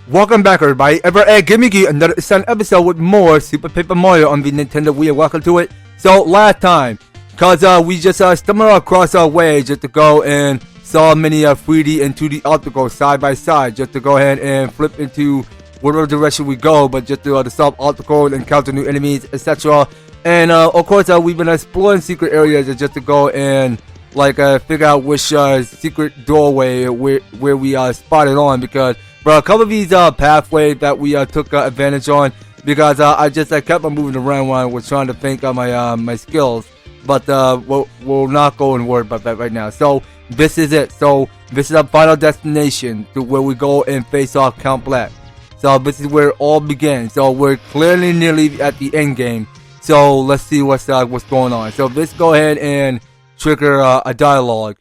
Welcome back, everybody. Gamecube, another exciting episode with more Super Paper Mario on the Nintendo Wii. Welcome to it. So last time, cause we just stumbled across our way just to go and saw many 3D and 2D obstacles side by side, just to go ahead and flip into whatever direction we go, but just to solve obstacles, encounter new enemies, etc. And of course, we've been exploring secret areas just to go and figure out which secret doorway where we spotted on, because a couple of these pathways that we took advantage on, because I just kept on moving around when I was trying to think of my skills, but we'll not go and worry about that right now. So this is it. So this is our final destination to where we go and face off Count Bleck. So this is where it all begins. So we're clearly nearly at the end game. So let's see what's going on. So let's go ahead and trigger a dialogue.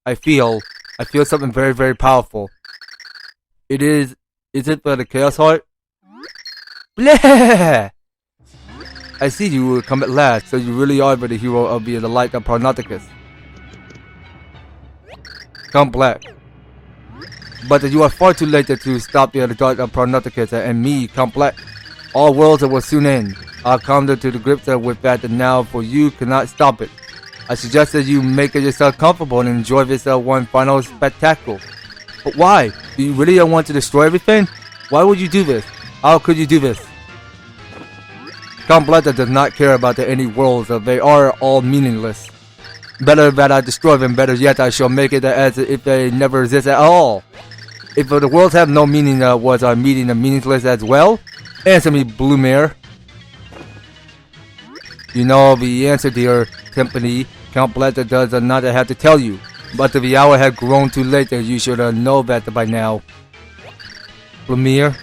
I feel something very, very powerful. Is it for the Chaos Heart? Blah! I see you will come at last, so you really are the hero of the light of Prognosticus. Count Bleck. But you are far too late to stop the dark of Prognosticus and me, Count Bleck. All worlds will soon end. I'll come to the grips with that now, for you cannot stop it. I suggest that you make yourself comfortable and enjoy this one final spectacle. But why? Do you really want to destroy everything? Why would you do this? How could you do this? Count Bleck does not care about any worlds. They are all meaningless. Better that I destroy them. Better yet, I shall make it as if they never exist at all. If the worlds have no meaning, was our meeting meaningless as well? Answer me, Blue Mare. You know the answer, dear Timpani. Count Bleck does not have to tell you. But the hour had grown too late, you should know that by now. Blumiere.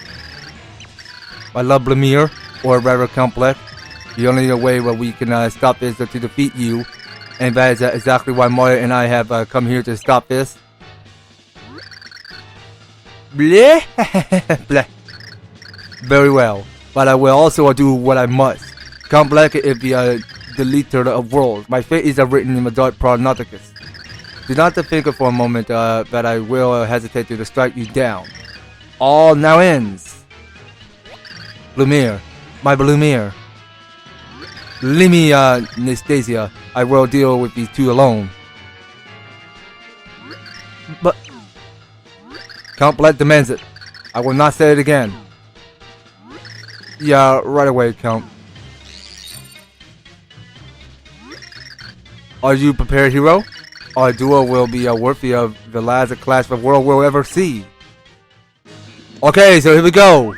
I love Blumiere, or rather Count Bleck. The only way where we can stop this is to defeat you. And that is exactly why Mario and I have come here to stop this. Bleh. Bleh. Very well. But I will also do what I must. Count Bleck is the deleter of worlds. My fate is written in the dark Prognosticus. Do not think for a moment that I will hesitate to strike you down. All now ends. Blumiere, my Blumiere. Leave me, Anastasia. I will deal with these two alone. But Count Bleck demands it. I will not say it again. Yeah, right away, Count. Are you prepared, hero? Our duo will be worthy of the last clash the world will ever see. Okay, so here we go.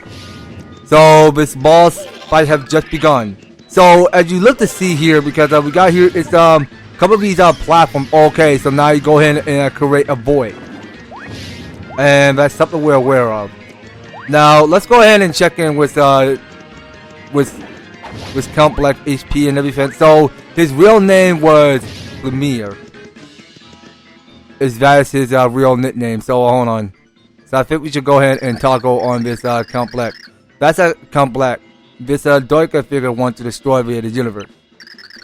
So this boss fight have just begun. So as you look to see here, because we got here, it's a couple of these platforms. Okay, so now you go ahead and create a void, and that's something we're aware of. Now let's go ahead and check in with Count Bleck HP and everything. So his real name was Blumiere. That is his real nickname. So hold on. So I think we should go ahead and toggle on this Count Bleck. That's Count Bleck. This dark figure wants to destroy the universe.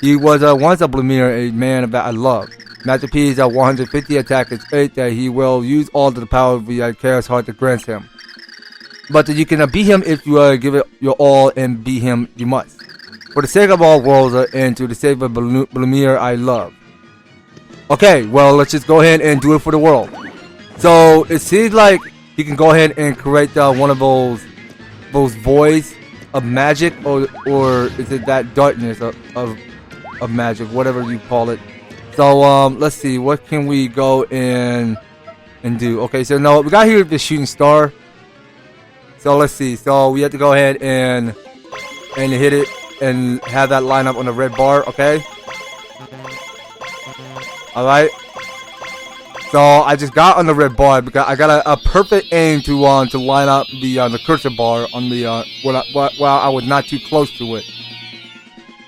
He was once a Blumiere, a man that I love. Master P's 150 attack is 8 that he will use all the power of the Chaos Heart to grant him. But you can beat him if you give it your all, and beat him you must. For the sake of all worlds and to the sake of Blumiere I love. Okay, well, let's just go ahead and do it for the world. So it seems like you can go ahead and create one of those voids of magic, or is it that darkness of magic, whatever you call it. So let's see, what can we go and do? Okay, so no, we got here the shooting star. So let's see. So we have to go ahead and hit it and have that line up on the red bar. Okay. Alright, so I just got on the red bar because I got a perfect aim to line up the cursor bar on the while I was not too close to it.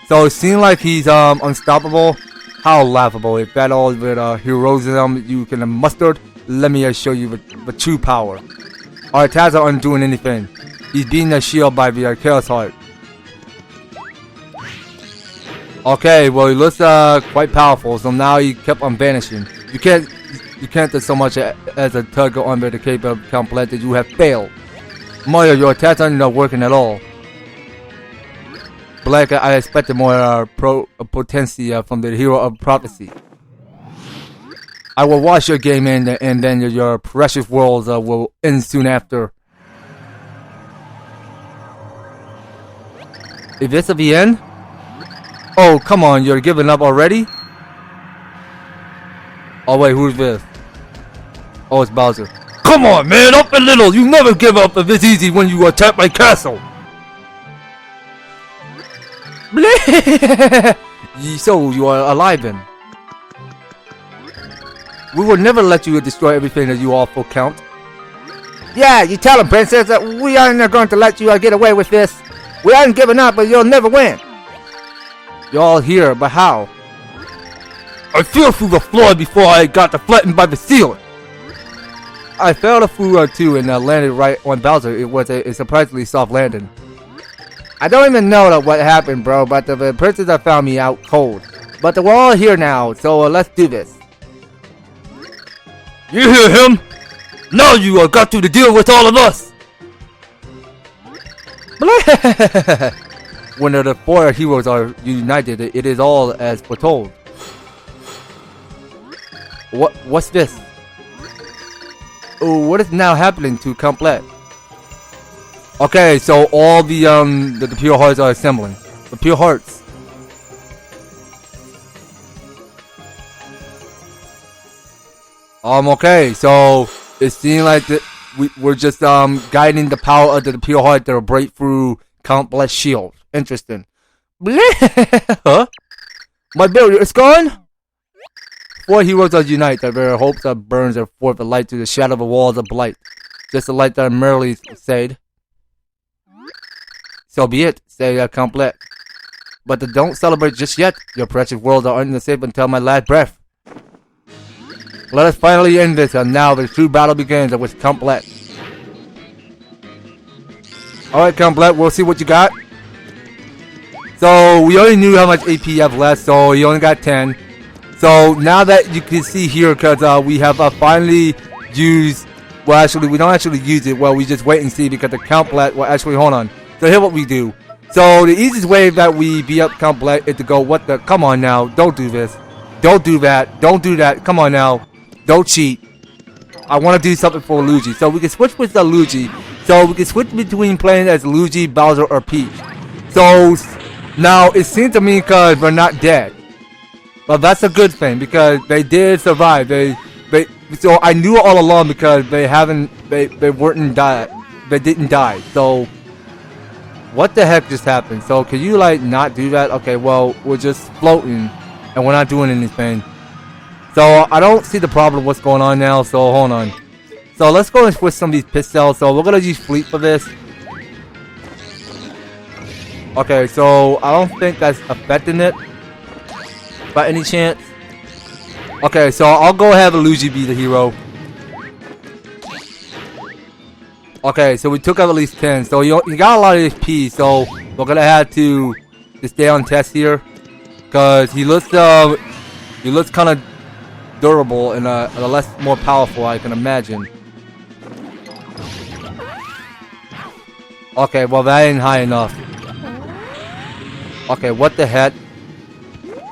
So it seemed like he's unstoppable. How laughable! If that all the heroism you can muster, let me show you the true power. Our attacks aren't doing anything. He's being shielded by the Chaos Heart. Okay, well he looks quite powerful, so now he kept on vanishing. You can't You can't do so much as a tug under the cape of Count Bleck that you have failed. Mario, your attacks are not working at all. Bleck, I expected more potency from the hero of prophecy. I will watch your game end, and then your precious worlds will end soon after. Is this the end? Oh, come on, you're giving up already? Oh wait, who's this? Oh, it's Bowser. Come on, man, up a little! You never give up if it's easy when you attack my castle! So, you are alive then? We will never let you destroy everything that you awful Count. Yeah, you tell him, Princess, that we aren't going to let you get away with this. We aren't giving up, but you'll never win. You're all here, but how? I fell through the floor before I got flattened by the ceiling. I fell through too and landed right on Bowser. It was a surprisingly soft landing. I don't even know what happened, bro, but the princess found me out cold. But we're all here now, so let's do this. You hear him? Now you have got to deal with all of us. When the four heroes are united, it is all as foretold. What's this? Oh, what is now happening to Count Bleck? Okay, so all the pure hearts are assembling. The pure hearts. Okay, so it seems like we're just guiding the power of the pure heart that will break through Count Bleck's shield. Interesting. Huh? My barrier is gone? Four heroes are united. Their hopes burns their forth a light to the shadow of the walls of blight. Just a light that merely said. So be it, say Count Bleck. But don't celebrate just yet. Your precious worlds are unsafe until my last breath. Let us finally end this, and now the true battle begins with Count Bleck. Alright, Count Bleck, we'll see what you got. So, we already knew how much AP you have left, so you only got 10. So, now that you can see here, because we have finally used... Well, actually, we don't actually use it. Well, we just wait and see, because the Count Bleck... Well, actually, hold on. So, here's what we do. So, the easiest way that we beat up Count Bleck is to go, what the... Come on now, don't do this. Don't do that. Don't do that. Come on now. Don't cheat. I want to do something for Luigi. So, we can switch with the Luigi. So, we can switch between playing as Luigi, Bowser, or Peach. So... Now, it seems to me because we're not dead. But that's a good thing because they did survive. So I knew all along because they didn't die. So, what the heck just happened? So, can you like not do that? Okay, well, we're just floating and we're not doing anything. So, I don't see the problem what's going on now. So, hold on. So, let's go and switch some of these pit cells. So, we're going to use Fleet for this. Okay, so I don't think that's affecting it by any chance. Okay, so I'll go have Luigi be the hero. Okay, so we took out at least 10. So you got a lot of HP, so we're gonna have to stay on test here. Cause he looks kind of durable and more powerful, I can imagine. Okay, well that ain't high enough. Okay, what the heck?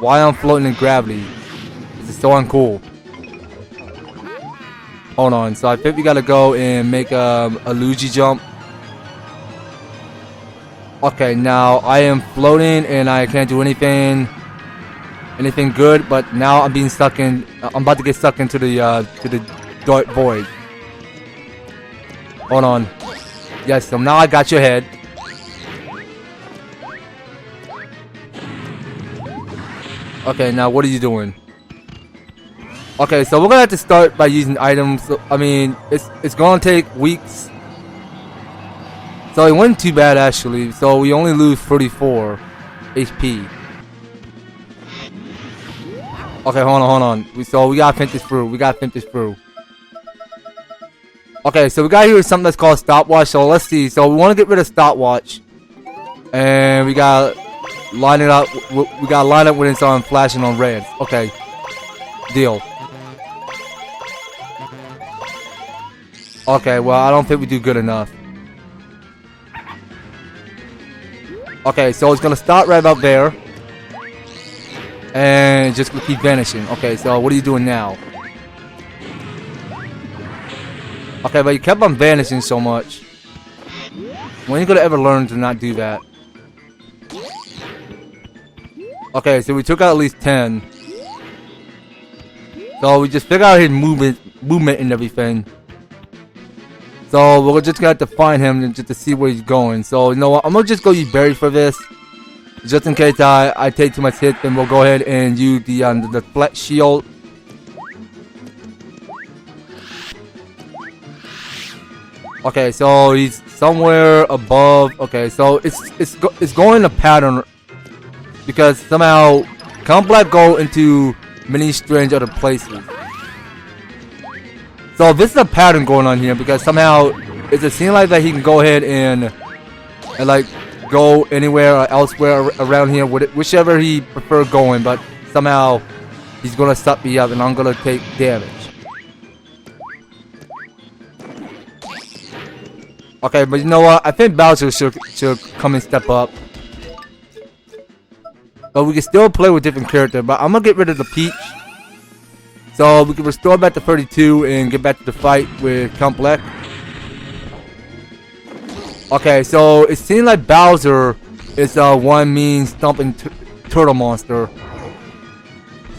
Why I'm floating in gravity? This is so uncool. Hold on, so I think we gotta go and make a Luigi jump. Okay, now I am floating and I can't do anything good, but now I'm being stuck in. I'm about to get stuck into the dark void. Hold on. Yes, so now I got your head. Okay, now what are you doing? Okay, so we're gonna have to start by using items. So, I mean, it's gonna take weeks. So it wasn't too bad actually. So we only lose 34 HP. Okay, hold on. So we gotta think this through. Okay, so we got here something that's called stopwatch. So let's see. So we want to get rid of stopwatch, and we got. Line it up. We gotta line up when it's on flashing on red. Okay. Deal. Okay, well, I don't think we do good enough. Okay, so it's gonna start right about there. And just keep vanishing. Okay, so what are you doing now? Okay, but you kept on vanishing so much. When are you gonna ever learn to not do that? Okay, so we took out at least 10. So we just figured out his movement and everything. So we're just gonna have to find him just to see where he's going. So you know what? I'm gonna just go use berry for this, just in case I take too much hit. Then we'll go ahead and use the flat shield. Okay, so he's somewhere above. Okay, so it's going a pattern because somehow Count Bleck go into many strange other places. So this is a pattern going on here because somehow it seems like that he can go ahead and like go anywhere or elsewhere around here, whichever he prefers going, but somehow he's gonna stop me up and I'm gonna take damage. Okay, but you know what? I think Bowser should come and step up. But we can still play with different characters, but I'm gonna get rid of the Peach. So we can restore back to 32 and get back to the fight with Count Bleck. Okay, so it seems like Bowser is one mean stomping turtle monster.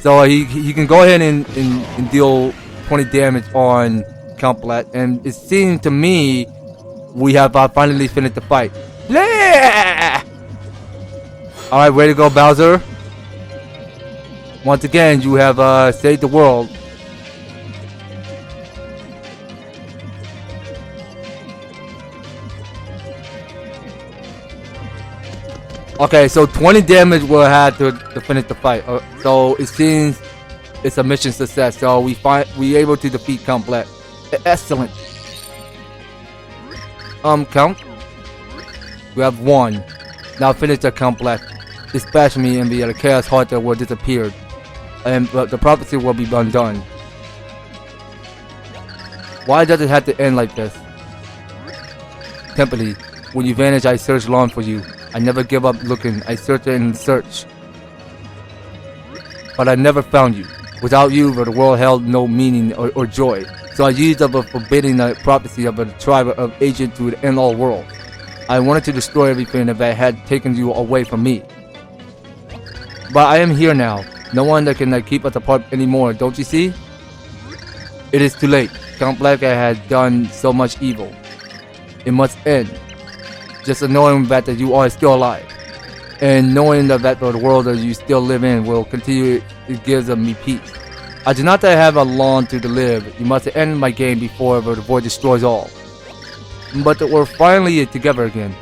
So he can go ahead and deal 20 damage on Count Bleck. And it seems to me we have finally finished the fight. Yeah! Alright, way to go, Bowser. Once again, you have saved the world. Okay, so 20 damage we'll have to finish the fight. So it seems it's a mission success. So we able to defeat Count Bleck. Excellent. Count. We have one. Now finish the Count Bleck. Dispatch me and the Chaos Heart will disappear. And the prophecy will be undone. Why does it have to end like this? Temporarily, when you vanish, I search long for you. I never give up looking. I search and search. But I never found you. Without you, the world held no meaning or joy. So I used up a forbidding prophecy of a tribe of agent to end all world. I wanted to destroy everything that had taken you away from me. But I am here now. No one that can keep us apart anymore, don't you see? It is too late. Count Bleck has done so much evil. It must end. Just knowing that you are still alive. And knowing that the world that you still live in will continue, it gives me peace. I do not have a long to live. You must end my game before the void destroys all. But we're finally together again.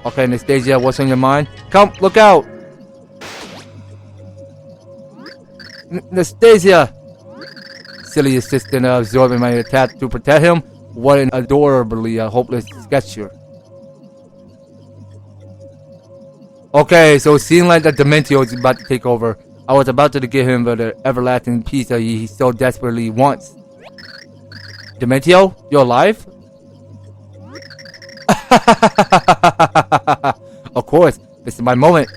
Okay, Anastasia, what's on your mind? Come, look out! Anastasia! Silly assistant absorbing my attack to protect him. What an adorably hopeless gesture. Okay, so it seems like the Dimentio is about to take over. I was about to give him the everlasting peace that he so desperately wants. Dimentio, you're alive? Of course, this is my moment.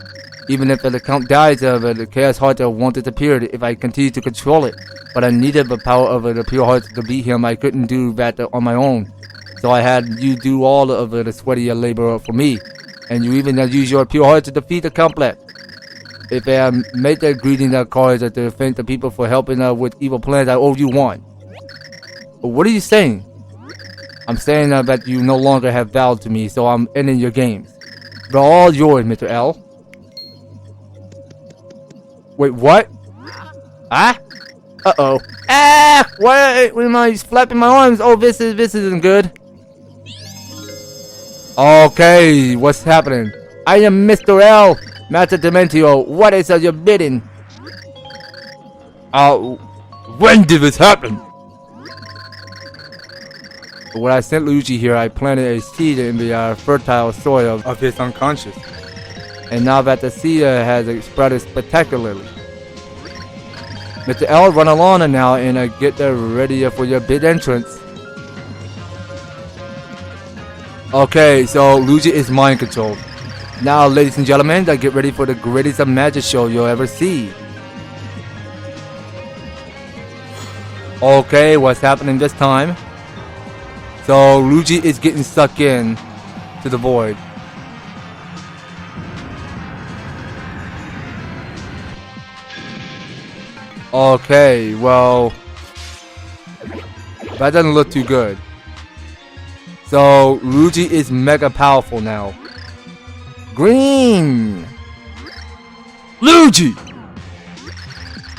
Even if the Count dies, the Chaos Heart won't disappear if I continue to control it. But I needed the power of the Pure Heart to beat him. I couldn't do that on my own. So I had you do all of the sweaty labor for me. And you even use your Pure Heart to defeat the Count Bleck. If I made that greeting cards to thank the people for helping with evil plans, I owe you one. What are you saying? I'm saying that you no longer have vowed to me, so I'm ending your games. They're all yours, Mr. L. Wait, what? Ah? Uh-oh. Ah! Why am I flapping my arms? Oh, this isn't good. Okay, what's happening? I am Mr. L, Master Dimentio. What is your bidding? When did this happen? When I sent Luigi here, I planted a seed in the fertile soil of his unconscious. And now that the seed has spread spectacularly. Mr. L, run along now and get ready for your big entrance. Okay, so Luigi is mind controlled. Now, ladies and gentlemen, get ready for the greatest magic show you'll ever see. Okay, what's happening this time? So Luigi is getting stuck in to the void. Okay, well, that doesn't look too good. So Luigi is mega powerful now. Green! Luigi!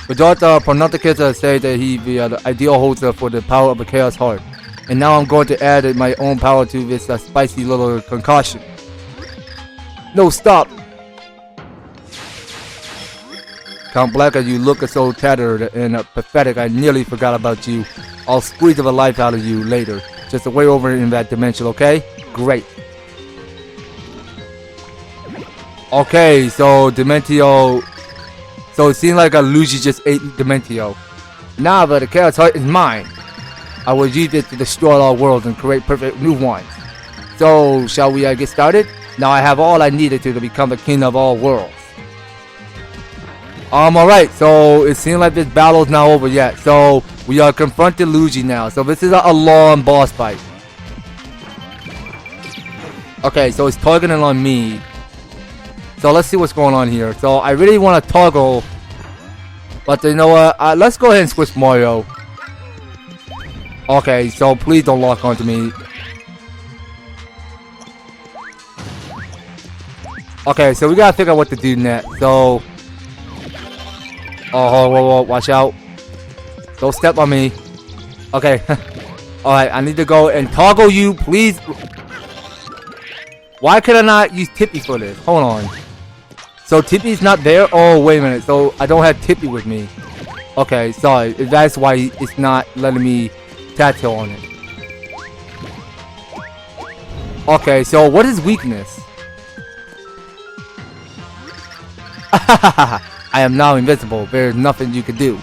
But Dr. Pronoticus said that he be the ideal holder for the power of the Chaos Heart. And now I'm going to add my own power to this spicy little concoction. No, stop! Count Bleck, you look so tattered and pathetic, I nearly forgot about you. I'll squeeze the life out of you later. Just way over in that dimension, okay? Great. Okay, so Dimentio. So it seems like Luigi just ate Dimentio. Now that the Chaos Heart is mine, I will use it to destroy all worlds and create perfect new ones. So, shall we get started? Now I have all I needed to become the king of all worlds. Alright, so it seems like this battle is not over yet. So we are confronting Luigi now. So this is a long boss fight. Okay, so it's targeting on me. So let's see what's going on here. So I really want to toggle, but you know what? Let's go ahead and switch Mario. Okay, so please don't lock onto me. Okay, so we gotta figure out what to do next. So, oh, whoa, watch out! Don't step on me. Okay, all right. I need to go and toggle you, please. Why could I not use Tippy for this? Hold on. So Tippy's not there? Oh, wait a minute. So I don't have Tippy with me. Okay, sorry. That's why it's not letting me tattoo on it. Okay, so what is weakness? I am now invincible. There is nothing you can do.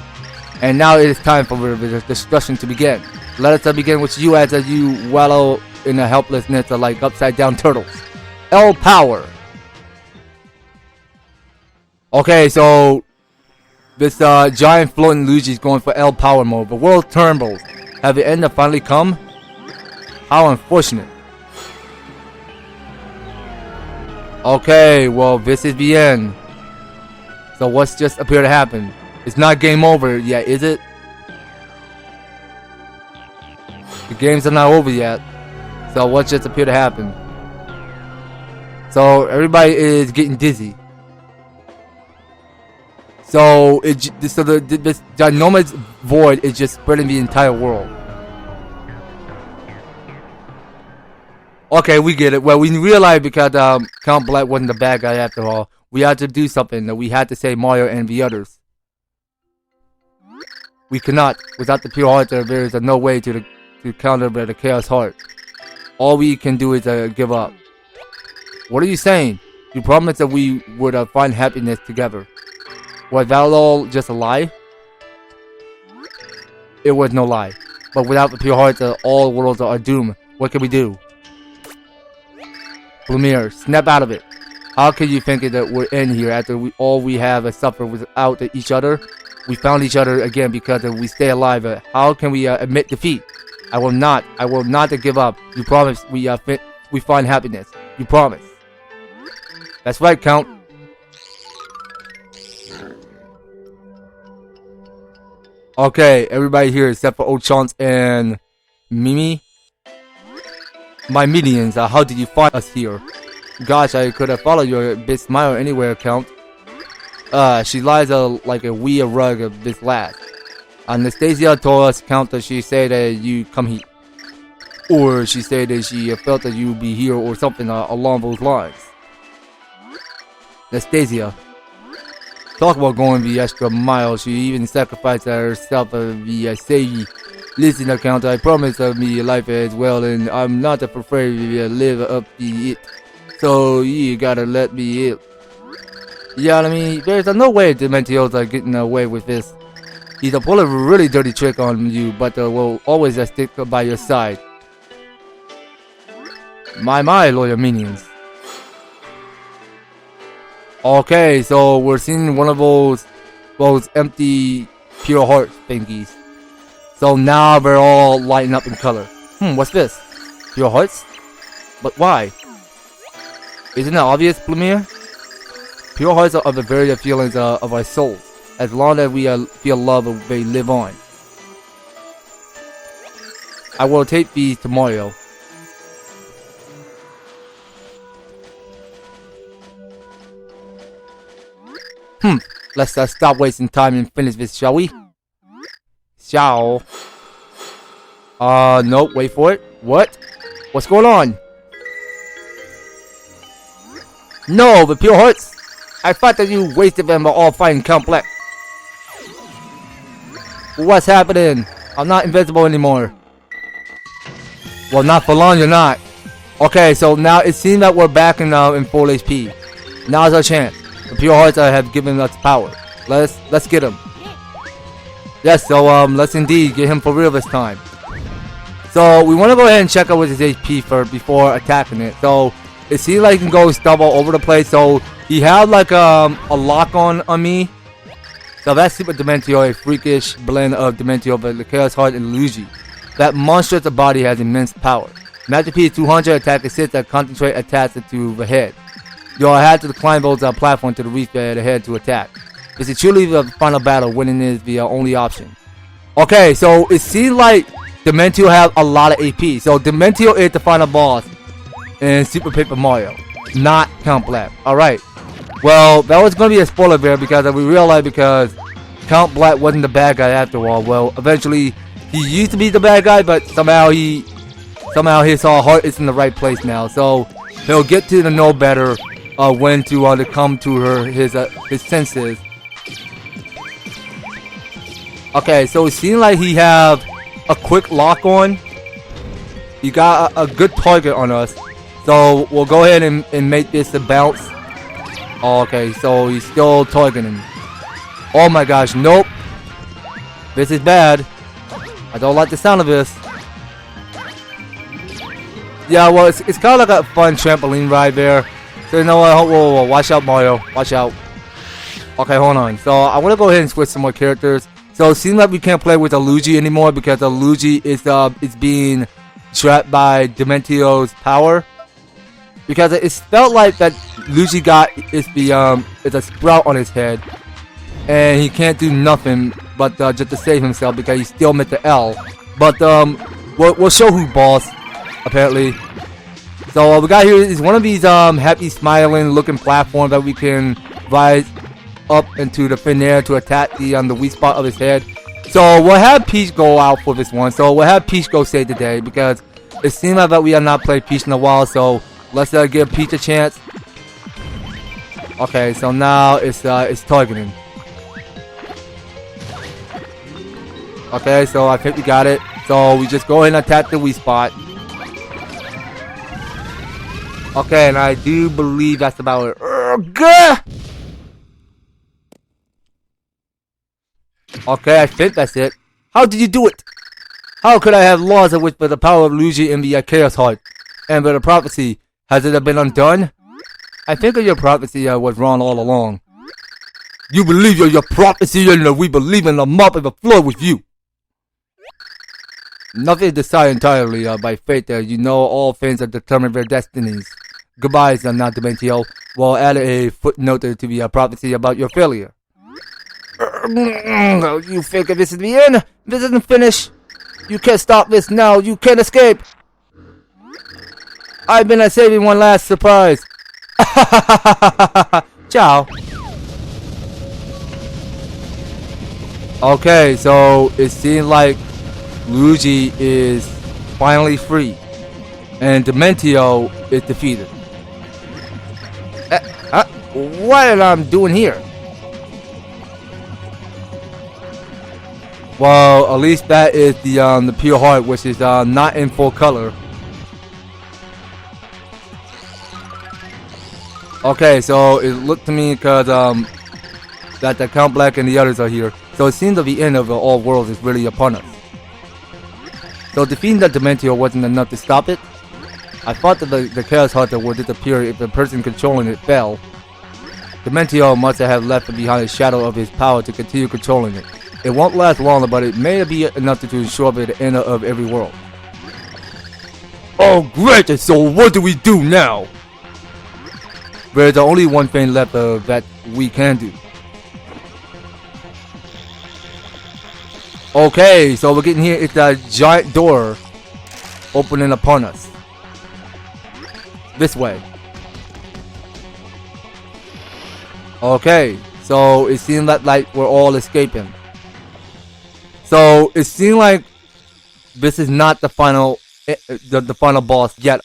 And now it is time for the destruction to begin. Let us begin with you as you wallow in the helplessness of like upside down turtles. L power. Okay, so this giant floating Luigi is going for L power mode. The world trembles. Have the end finally come? How unfortunate. Okay, well this is the end. So what's just appeared to happen? It's not game over yet, is it? The games are not over yet. So what just appeared to happen? So everybody is getting dizzy. So this ginormous void is just spreading the entire world. Okay, we get it. Well, we realized because Count Bleck wasn't the bad guy after all. We had to do something. That we had to save Mario and the others. We cannot. Without the pure heart, there is no way to counter the Chaos Heart. All we can do is give up. What are you saying? You promised that we would find happiness together. Was that all just a lie? It was no lie. But without the pure heart, all worlds are doomed. What can we do? Lumiere, snap out of it. How can you think that we're in here after all we have suffered without each other? We found each other again because we stay alive. How can we admit defeat? I will not give up. You promise we find happiness. You promise. That's right, Count. Okay, everybody here except for Ochance and Mimi. My minions, how did you find us here? Gosh, I could have followed your big smile anywhere, Count. She lies like a wee rug of this lad. Anastasia told us, Count, that she said that you come here. Or she said that she felt that you'd be here or something along those lines. Anastasia. Talk about going the extra mile. She even sacrificed herself via say. Listen, Count, I promise me life as well, and I'm not afraid to live up to it. So you gotta let me in. Yeah, I mean, there's no way Dimentio's getting away with this. He's pull a really dirty trick on you, but will always stick by your side. My loyal minions. Okay, so we're seeing one of those empty pure heart thingies. So now they're all lighting up in color. What's this? Pure hearts? But why? Isn't it obvious, Blumir? Pure hearts are the very feelings of our souls. As long as we feel love, they live on. I will take these to Mario. Let's stop wasting time and finish this, shall we? Shall. Nope, wait for it. What? What's going on? No, the pure hearts! I thought that you wasted them by all fighting Count Bleck. What's happening? I'm not invincible anymore. Well, not for long, you're not. Okay, so now it seems that we're back in full HP. Now's our chance. The pure hearts have given us power. Let's get him. Yes, so let's indeed get him for real this time. So we want to go ahead and check out with his HP before attacking it. So it seems like he can go stumble over the place. So he had like a lock on me. So that's Super Dimentio, a freakish blend of Dimentio, the Chaos Heart, and Luigi. That monstrous body has immense power. Master P 200 attack assists that concentrate attacks to the head. You'll have to climb those platforms to reach the head to attack. This is truly the final battle. Winning is the only option. Okay, so it seems like Dimentio have a lot of AP. So Dimentio is the final boss in Super Paper Mario, not Count Bleck. Alright. Well, that was going to be a spoiler there because we realized because Count Bleck wasn't the bad guy after all. Well, eventually he used to be the bad guy, but somehow his heart is in the right place now. So he'll get to know better when to come to his senses. Okay, so it seems like he have a quick lock on. He got a good target on us. So we'll go ahead and make this a bounce. Okay, so he's still targeting. Oh my gosh, nope. This is bad. I don't like the sound of this. Yeah, well, it's kind of like a fun trampoline ride there. So you know what? Whoa, watch out, Mario. Watch out. Okay, hold on. So I want to go ahead and switch some more characters. So it seems like we can't play with the Luigi anymore because the Luigi is being trapped by Dimentio's power. Because it felt like that Luigi is a sprout on his head, and he can't do nothing but just to save himself because he still met the L. But we'll show who boss apparently. So what we got here is one of these happy smiling looking platforms that we can rise up into the thin air to attack the weak spot of his head. So we'll have Peach go out for this one. So we'll have Peach go save the day because it seems like that we have not played Peach in a while. So let's give Peach a chance. Okay, so now it's targeting. Okay, so I think we got it. So we just go ahead and attack the weak spot. Okay, and I do believe that's about it. Okay, I think that's it. How did you do it? How could I have lost it with the power of Luigi and the Chaos Heart? And with the prophecy, has it been undone? I think your prophecy was wrong all along. You believe your prophecy and we believe in the mop of the floor with you. Nothing is decided entirely by fate. You know all things are determined their destinies. Goodbye, now Dimentio. We'll add a footnote to the prophecy about your failure. You think this is the end? This isn't finished. You can't stop this now. You can't escape. I've been saving one last surprise. Ciao. Okay, so it seems like Luigi is finally free, and Dimentio is defeated. What am I doing here? Well, at least that is the pure heart, which is not in full color. Okay, so it looked to me because that the Count Bleck and the others are here. So it seems that the end of all worlds is really upon us. So defeating the Dimentio wasn't enough to stop it. I thought that the Chaos Hunter would disappear if the person controlling it fell. Dimentio must have left behind a shadow of his power to continue controlling it. It won't last long, but it may be enough to ensure the end of every world. Oh great, so what do we do now? There's only one thing left that we can do. Okay, so we're getting here. It's a giant door opening upon us. This way. Okay, so it seems like we're all escaping. So it seems like this is not the final, the final boss yet.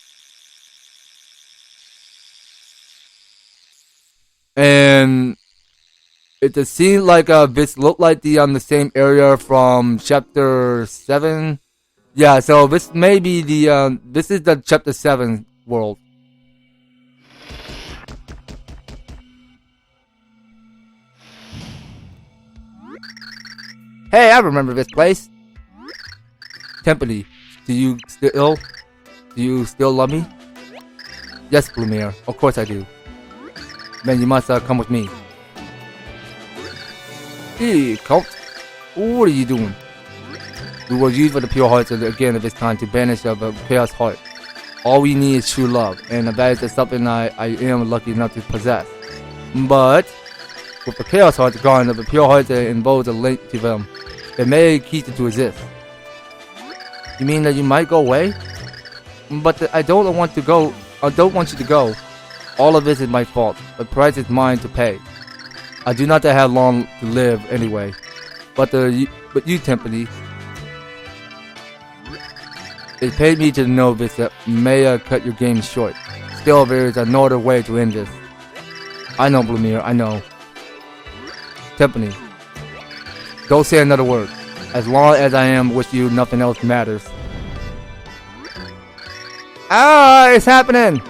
And it seems like this looked like the same area from chapter 7. Yeah, so this may be the this is the chapter 7 world. Hey, I remember this place. Timpani, do you still love me? Yes, Blumir, of course I do. Then you must come with me. Hey, Count, what are you doing? We will use for the pure hearts again at this time to banish the chaos heart. All we need is true love, and that is something I am lucky enough to possess. But with the chaos hearts gone, the pure hearts involves a link to them. It may cease to exist. You mean that you might go away? But I don't want to go. I don't want you to go. All of this is my fault. The price is mine to pay. I do not have long to live anyway. But you, Timpani, it paid me to know this. That may cut your game short. Still, there is no other way to end this. I know, Blumir. I know. Timpani, don't say another word. As long as I am with you, nothing else matters. Ah, it's happening!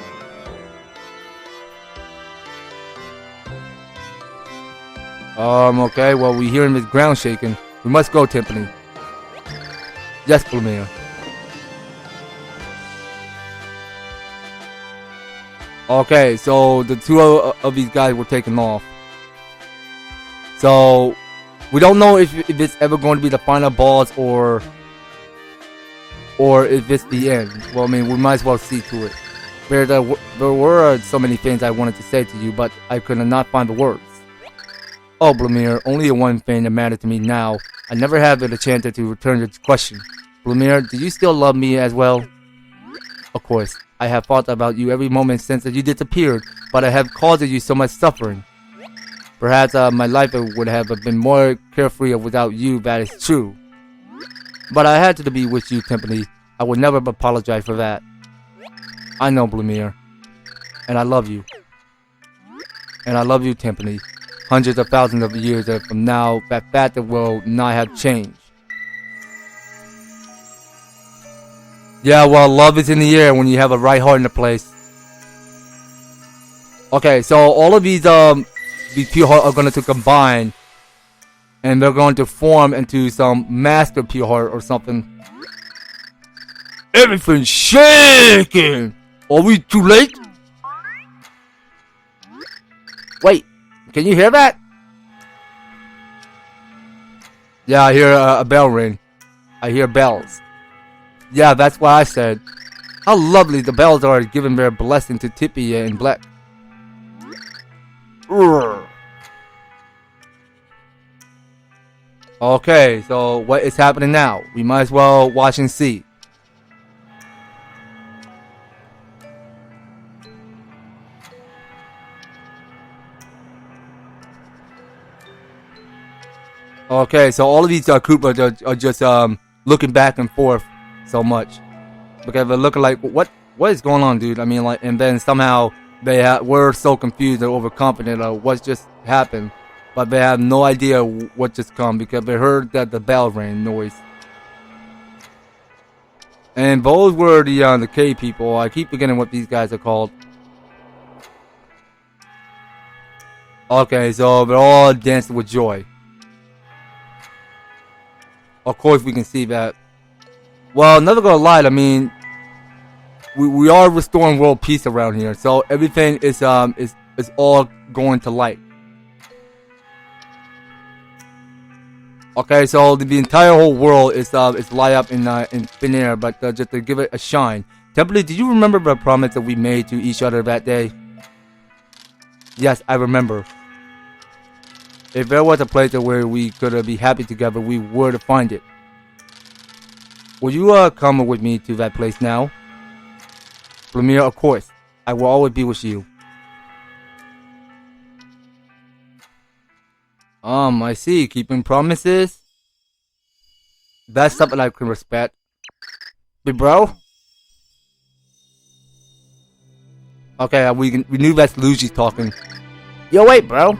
Okay, well, we hear him his ground shaking. We must go, Timpani. Yes, Blumir. Okay, so the two of these guys were taken off. So we don't know if it's ever going to be the final boss or if it's the end. Well, I mean, we might as well see to it. There were so many things I wanted to say to you, but I could not find the words. Oh, Blumir, only one thing that matters to me now. I never had the chance to return your question. Blumir, do you still love me as well? Of course, I have thought about you every moment since you disappeared, but I have caused you so much suffering. Perhaps my life would have been more carefree without you, that is true. But I had to be with you, Timpani. I would never apologize for that. I know, Blumir. And I love you. And I love you, Timpani. Hundreds of thousands of years from now, that fact will not have changed. Yeah, well, love is in the air when you have a right heart in the place. Okay, so all of these pure heart are going to combine, and they're going to form into some master pure heart or something. Everything's shaking. Are we too late? Wait, can you hear that? Yeah, I hear a bell ring. I hear bells. Yeah, that's what I said. How lovely the bells are, giving their blessing to Tippy and Bleck. Okay, so what is happening now? We might as well watch and see. Okay, so all of these Koopas are just looking back and forth so much because they're looking like what is going on, dude? I mean, like, and then somehow they were so confused and overconfident of what just happened, but they have no idea what just come because they heard that the bell rang noise. And those were the cave people. I keep forgetting what these guys are called. Okay, so they're all dancing with joy. of course we can see that. Well, never gonna lie, I mean, we are restoring world peace around here, so everything is all going to light. Okay, so the entire whole world is light up in thin air, but just to give it a shine. Temple, did you remember the promise that we made to each other that day? Yes, I remember. If there was a place where we could be happy together, we were to find it. Will you come with me to that place now? Lemire, of course. I will always be with you. I see. Keeping promises? That's something I can respect. Big bro? Okay, we knew that's Luigi talking. Yo, wait, bro.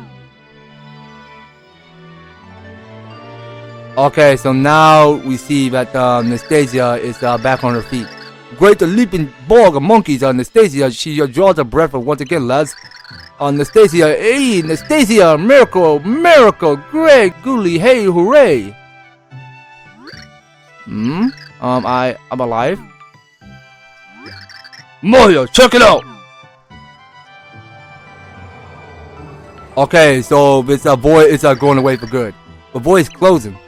Okay, so now we see that Nastasia is back on her feet. Great, the leaping bog of monkeys on Nastasia. She draws a breath once again, lads. Nastasia, hey, Nastasia, miracle, miracle, great, googly, hey, hooray. I'm alive. Mario, check it out. Okay, so this void is going away for good. The void is closing.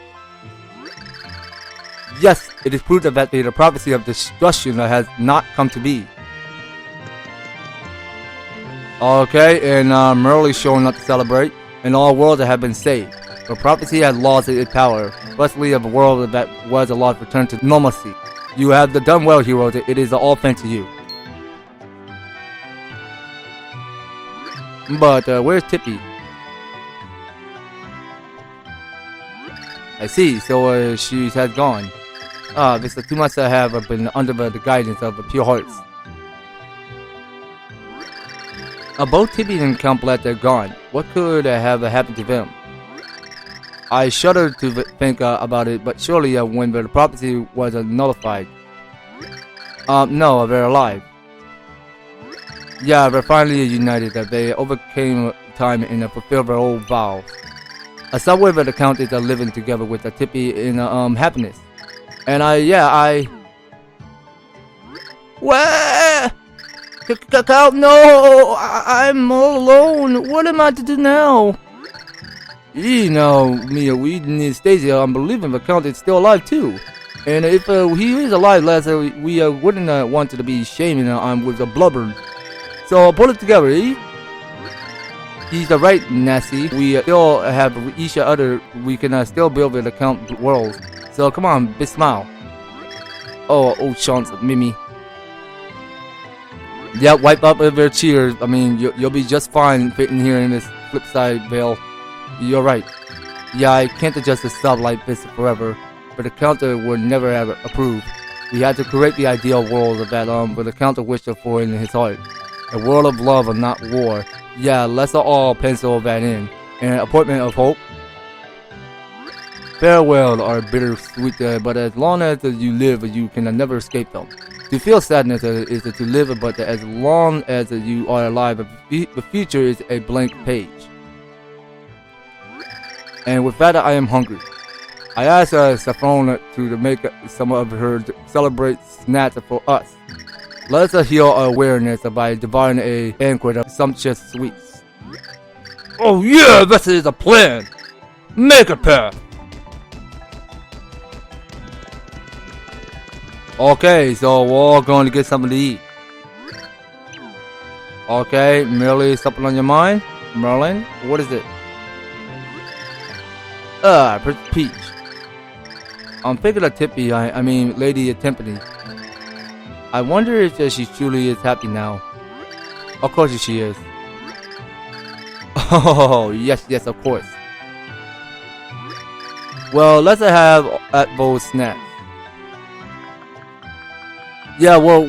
Yes, it is proof that the prophecy of destruction has not come to be. Okay, and Merle is showing up to celebrate, and all worlds have been saved. The prophecy has lost its power, especially of a world that was lost returned to normalcy. You have done well, heroes. It is all thanks to you. But where's Tippy? I see. So she has gone. This is too much to have been under the guidance of the pure hearts. Both Tippy and Count Bleck are gone. What could have happened to them? I shudder to think about it, but surely when the prophecy was nullified. No, they're alive. Yeah, they're finally united, that they overcame time and fulfilled their old vows. Somewhere that the Count is living together with Tippy in happiness. And What? Count, no! I'm all alone. What am I to do now? You know, Mia, we need Stasia. I'm believing the Count is still alive too. And if he is alive, lads, we wouldn't want to be shaming with a blubber. So pull it together, eh? He's right, Nasty. We still have each other. We can still build the Count worlds. So come on, big smile. Oh, chance, Mimi. Yeah, wipe up their cheers. I mean, you'll be just fine fitting here in this flip side veil. You're right. Yeah, I can't adjust the stuff like this forever, but the counter would never have approved. We had to create the ideal world of that but the counter wished for in his heart. A world of love and not war. Yeah, let's all pencil that in. An appointment of hope. Farewell are bittersweet, but as long as you live, you can never escape them. To feel sadness is to live, but as long as you are alive, the future is a blank page. And with that, I am hungry. I asked Saffron to make some of her celebrate snacks for us. Let us heal our awareness by devouring a banquet of sumptuous sweets. Oh yeah, this is a plan! Make a path! Okay, so we're all going to get something to eat. Okay, merely something on your mind? Merlin? What is it? Peach. I'm thinking of Tippy, I mean Lady Timpani. I wonder if she truly is happy now. Of course she is. Oh, yes, of course. Well, let's have at both snacks. Yeah, well,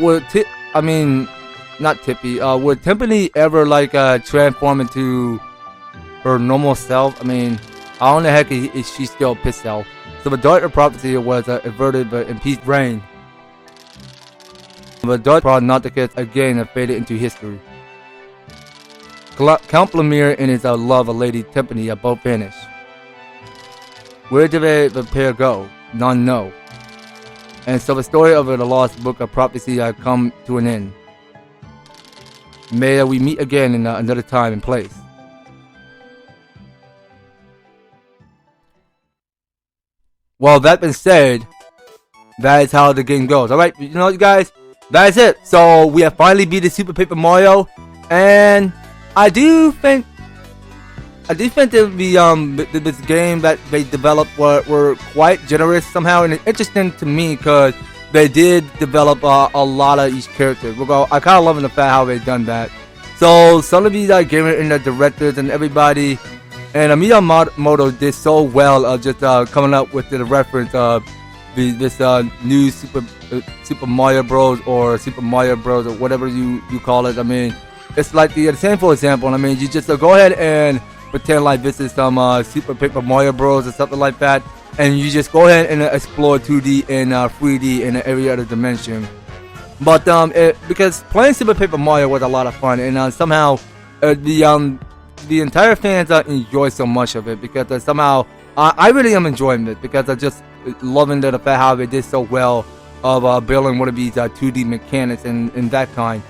not Tippy. Would Timpani ever transform into her normal self? I mean, how in the heck is she still pissed out? So the dark prophecy was averted, but in peace reigned. The dark prognosticus again faded into history. Count Lemire and his love of Lady Timpani both vanished. Where did the pair go? none know. And so the story of the lost book of prophecy had come to an end. May we meet again in another time and place. Well, that being said, that is how the game goes. Alright, you know what, you guys? That is it. So we have finally beat the Super Paper Mario, and I do think that this game that they developed were quite generous somehow, and it's interesting to me because they did develop a lot of each character. I kind of loving the fact how they done that. So some of these gamers and the directors and everybody, and Miyamoto did so well of just coming up with the reference of this new Super Mario Bros. Or Super Mario Bros. Or whatever you call it. I mean, it's like the same, for example. I mean, you just go ahead and pretend like this is some Super Paper Mario Bros. Or something like that, and you just go ahead and explore 2D and 3D in every other dimension. But because playing Super Paper Mario was a lot of fun, and somehow the entire fans enjoy so much of it, because somehow I really am enjoying it, because I just loving the fact how they did so well of building one of these 2D mechanics and that kind.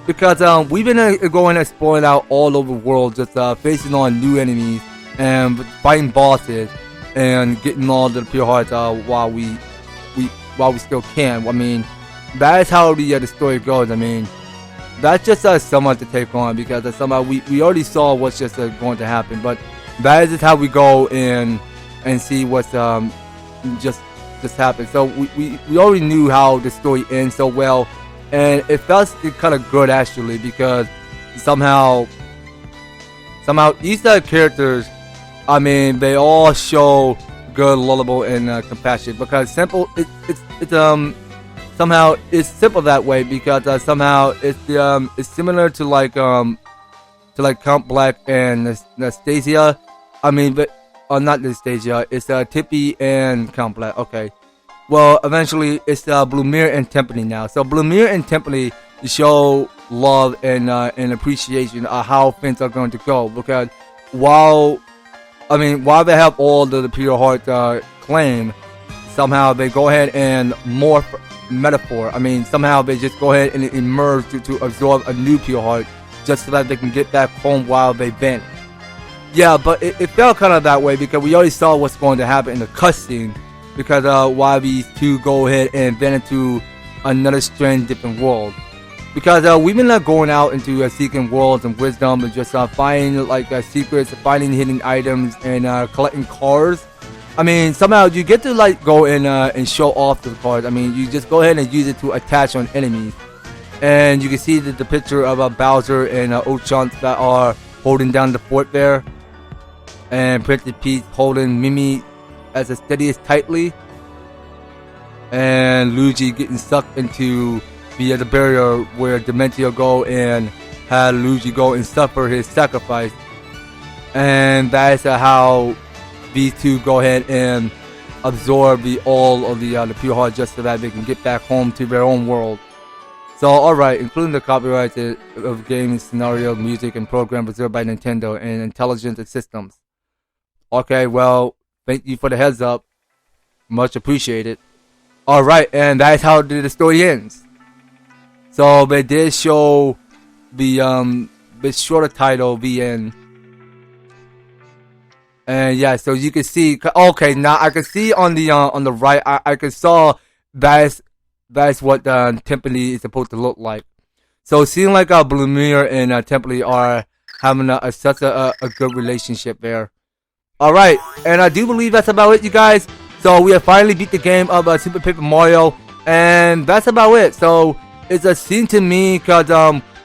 Because we've been going exploring out all over the world, just facing on new enemies and fighting bosses and getting all the pure hearts while we still can. I mean, that is how the story goes. I mean, that's just so much to take on, because somehow we already saw what's just going to happen, but that is just how we go in and see what's just happened. So we already knew how the story ends so well, and it felt kind of good actually, because somehow these characters, I mean, they all show good, lovable, and compassion, because somehow it's simple that way, because somehow it's similar to like Count Bleck and Nastasia. I mean, but not Nastasia. It's Tippy and Count Bleck. Okay. Well, eventually it's Blumir and Timpani now. So Blumir and Timpani show love and appreciation of how things are going to go, because while they have all the pure heart claim, somehow they go ahead and morph metaphor. I mean, somehow they just go ahead and emerge to absorb a new pure heart, just so that they can get back home while they vent. Yeah, but it felt kind of that way, because we already saw what's going to happen in the cutscene, because while these two go ahead and vent into another strange, different world. Because we've been going out into seeking worlds and wisdom, and just finding like secrets, finding hidden items, and collecting cars. I mean, somehow you get to like go in and show off the cards. I mean, you just go ahead and use it to attach on enemies, and you can see the picture of Bowser and Ochant that are holding down the fort there, and Princess Peach holding Mimi as steady as tightly, and Luigi getting sucked into the barrier where Dimentio go and had Luigi go and suffer his sacrifice, and that is how these two go ahead and absorb all of the pure heart, just so that they can get back home to their own world. So, alright, including the copyrights of games, scenario, music, and program reserved by Nintendo and Intelligent Systems. Okay, well, thank you for the heads up. Much appreciated. Alright, and that's how the story ends. So, they did show the shorter title, the end. And yeah, so you can see. Okay, now I can see on the right. I can saw that's what Timpani is supposed to look like. So it seems like Blumir and Timpani are having such a good relationship there. All right, and I do believe that's about it, you guys. So we have finally beat the game of Super Paper Mario, and that's about it. So it's a scene to me, because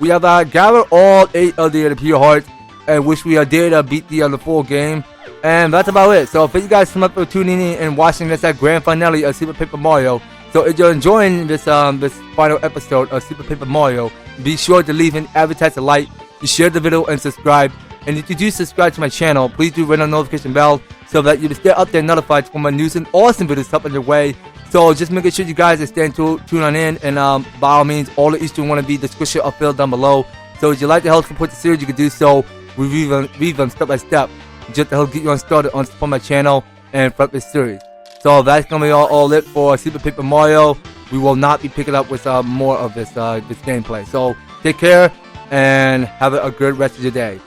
we have gathered all 8 of the pure hearts, and which we did beat the full game. And that's about it. So thank you guys so much for tuning in and watching this grand finale of Super Paper Mario. So if you're enjoying this this final episode of Super Paper Mario, be sure to leave an advertisement like, share the video, and subscribe. And if you do subscribe to my channel, please do ring the notification bell so that you will stay up there notified for my news and awesome videos up on your way. So just making sure you guys are staying tuned on in, and by all means, all the Eastern wannabe description are filled down below. So if you'd like to help support the series, you can do so. We read them step by step, just to help get you on started on my channel and front this series. So that's gonna be all it for Super Paper Mario. We will not be picking up with more of this gameplay. So take care and have a good rest of your day.